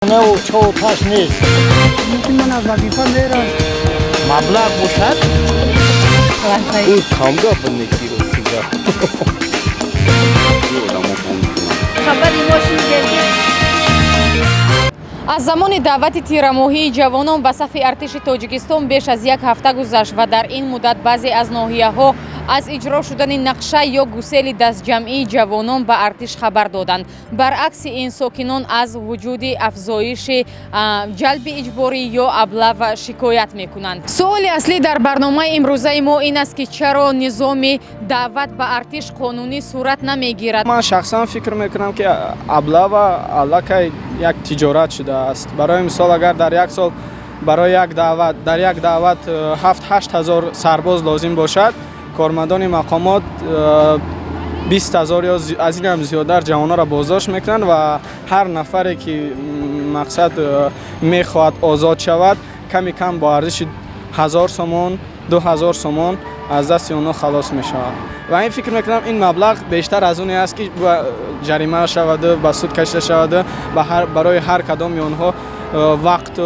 خانه و چوتاش نیست. من از وظیفه میرم. مبلغ باشد او کامگاه بندگی رو سیگار خبری ماشین گرد. аз замони даъвати тирамоҳии ҷавонон ба сафи артиши тоҷикистон беш аз як ҳафта гузашт ва дар ин муддат баъзе аз ноҳияҳо аз иҷро шудани нақша ё гусели дастҷамъии ҷавонон ба артиш хабар доданд. баръакси ин сокинон аз вуҷуди афзоиши ҷалби иҷборӣ ё аблав шикоят мекунанд. суоли аслӣ дар барномаи имрӯзаи мо ин аст ки чаро низоми даъват ба артиш қонунӣ сурат намегирад. ман шахсан фикр мекунам ки аблава аллакай як тиҷорат шудааст. барои мисол агар дар як сол барои дар як даъват 7-8 ҳазор сарбоз лозим бошад, кормандони мақомот 20 ҳазор ё аз ин ҳам зиёдар ҷавононро боздошт мекунанд ва ҳар нафаре ки мақсад мехоҳад озод шавад ками кам бо арзиши 1000 сомон 2000 сомон аз дасти онҳо халос мешавад. ва ин фикр мекунам ин маблағ бештар аз оне аст ки ҷарима шаваду ба суд кашида шаваду барои ҳар кадоми онҳо вақту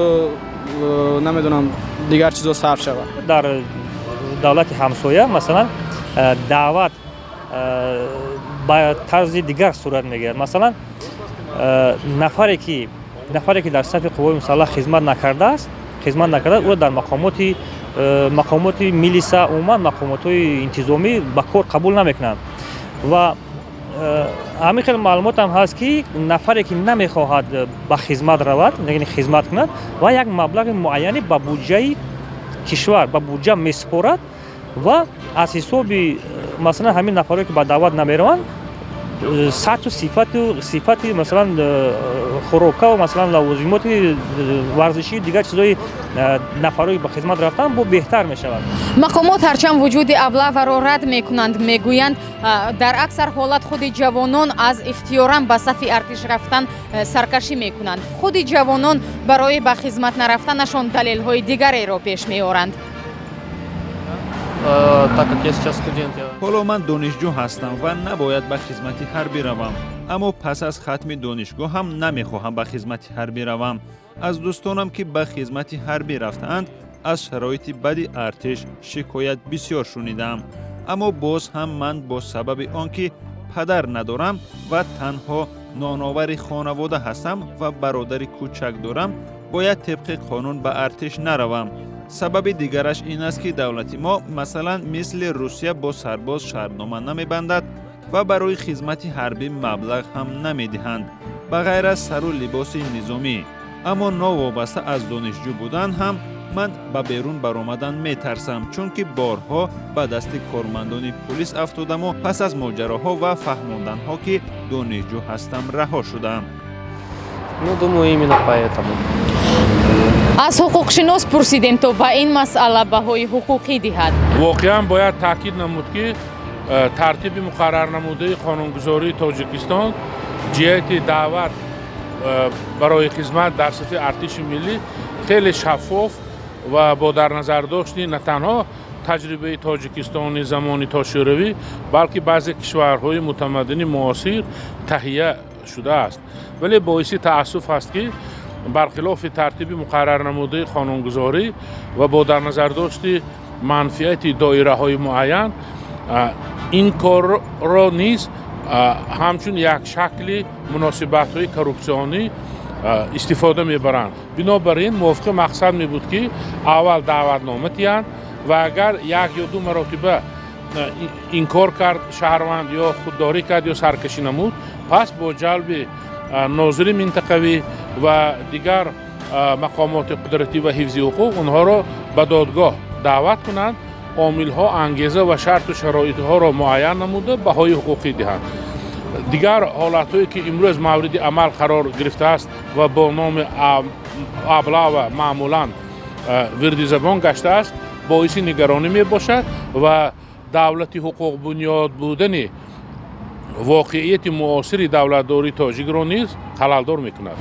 намедонам дигар чизо сарф шавад. дар давлати ҳамсоя масалан даъват ба тарзи дигар сурат мегирад. масалан нафаре ки дар сафи қувваи мусаллаҳ хизмат накардааст, ӯро дар мақомоти милиса умуман мақомотҳои интизомӣ ба кор қабул намекунанд. ва ҳамин хел маълумотам ҳаст ки нафаре ки намехоҳад ба хизмат равад, яъне хизмат кунад ва як маблағи муайяне ба буҷаи кишвар ба буҷа месупорад ва аз ҳисоби масалан ҳамин нафаре ки ба даъват намераванд сату сифати масалан хӯрока ва масалан лавозимоти варзишии дигар чизои нафарои ба хизмат рафтан бо беҳтар мешавад. мақомот ҳарчанд вуҷуди аблаваро рад мекунанд, мегӯянд дар аксар ҳолат худи ҷавонон аз ихтиёран ба сафи артиш рафтан саркашӣ мекунанд. худи ҷавонон барои ба хизмат нарафтанашон далелҳои дигареро пеш меоранд. ҳоло ман донишҷӯ ҳастам ва набояд ба хизмати ҳарбӣ равам, аммо пас аз хатми донишгоҳ ҳам намехоҳам ба хизмати ҳарбӣ равам. аз дӯстонам ки ба хизмати ҳарбӣ рафтаанд аз шароити бади артиш шикоят бисёр шунидам, аммо боз ҳам ман бо сабаби он ки падар надорам ва танҳо ноновари хонавода ҳастам ва бародари кӯчак дорам, бояд тебқи қонун ба артиш наравам. сабаби дигараш ин аст ки давлати мо масалан мисли Русия бо сарбоз шартнома намебандад ва барои хизмати ҳарбӣ маблағ ҳам намедиҳанд ба ғайр аз сару либоси низомӣ. аммо новобаста аз донишҷӯ будан ҳам ман ба берун баромадан метарсам, чунки борҳо ба дасти кормандони пулис афтодаму пас аз моҷароҳо ва фаҳмонданҳо ки донишҷӯ ҳастам раҳо шудам. Думаю, именно поэтому. аз ҳуқуқшинос пурсидем то ба ин масъала баҳои ҳуқуқӣ диҳад. воқеан бояд таъкид намуд ки тартиби муқаррар намудаи қонунгузории тоҷикистон ҷиҳати даъват барои хизмат дар сатҳи артиши миллӣ хеле шаффоф ва бо дарназардошти на танҳо таҷрибаи тоҷикистони замони тошӯравӣ, балки баъзе кишварҳои мутамаддини муосир таҳия шудааст. вале боиси таассуф аст ки бархилофи тартиби муқаррар намудаи қонунгузорӣ ва бо дарназардошти манфиати доираҳои муайян ин корро низ ҳамчун як шакли муносибатҳои коррупсионӣ истифода мебаранд. бинобар ин мувофиқи мақсад мебуд ки аввал даъватнома диҳанд ва агар як ё ду маротиба инкор кард шаҳрванд ё худдорӣ кард ё саркашӣ намуд, пас бо ҷалби нозири минтақавӣ ва дигар мақомоти қудратӣ ва ҳифзи ҳуқуқ онҳоро ба додгоҳ даъват кунанд, омилҳо ангеза ва шарту шароитҳоро муайян намуда баҳои ҳуқуқӣ диҳанд. дигар ҳолатҳое ки имрӯз мавриди амал қарор гирифтааст ва бо номи аблава маъмулан вирди забон гаштааст, боиси нигаронӣ мебошад ва давлати ҳуқуқбунёд будани воқеияти муосири давлатдории тоҷикро низ халалдор мекунад.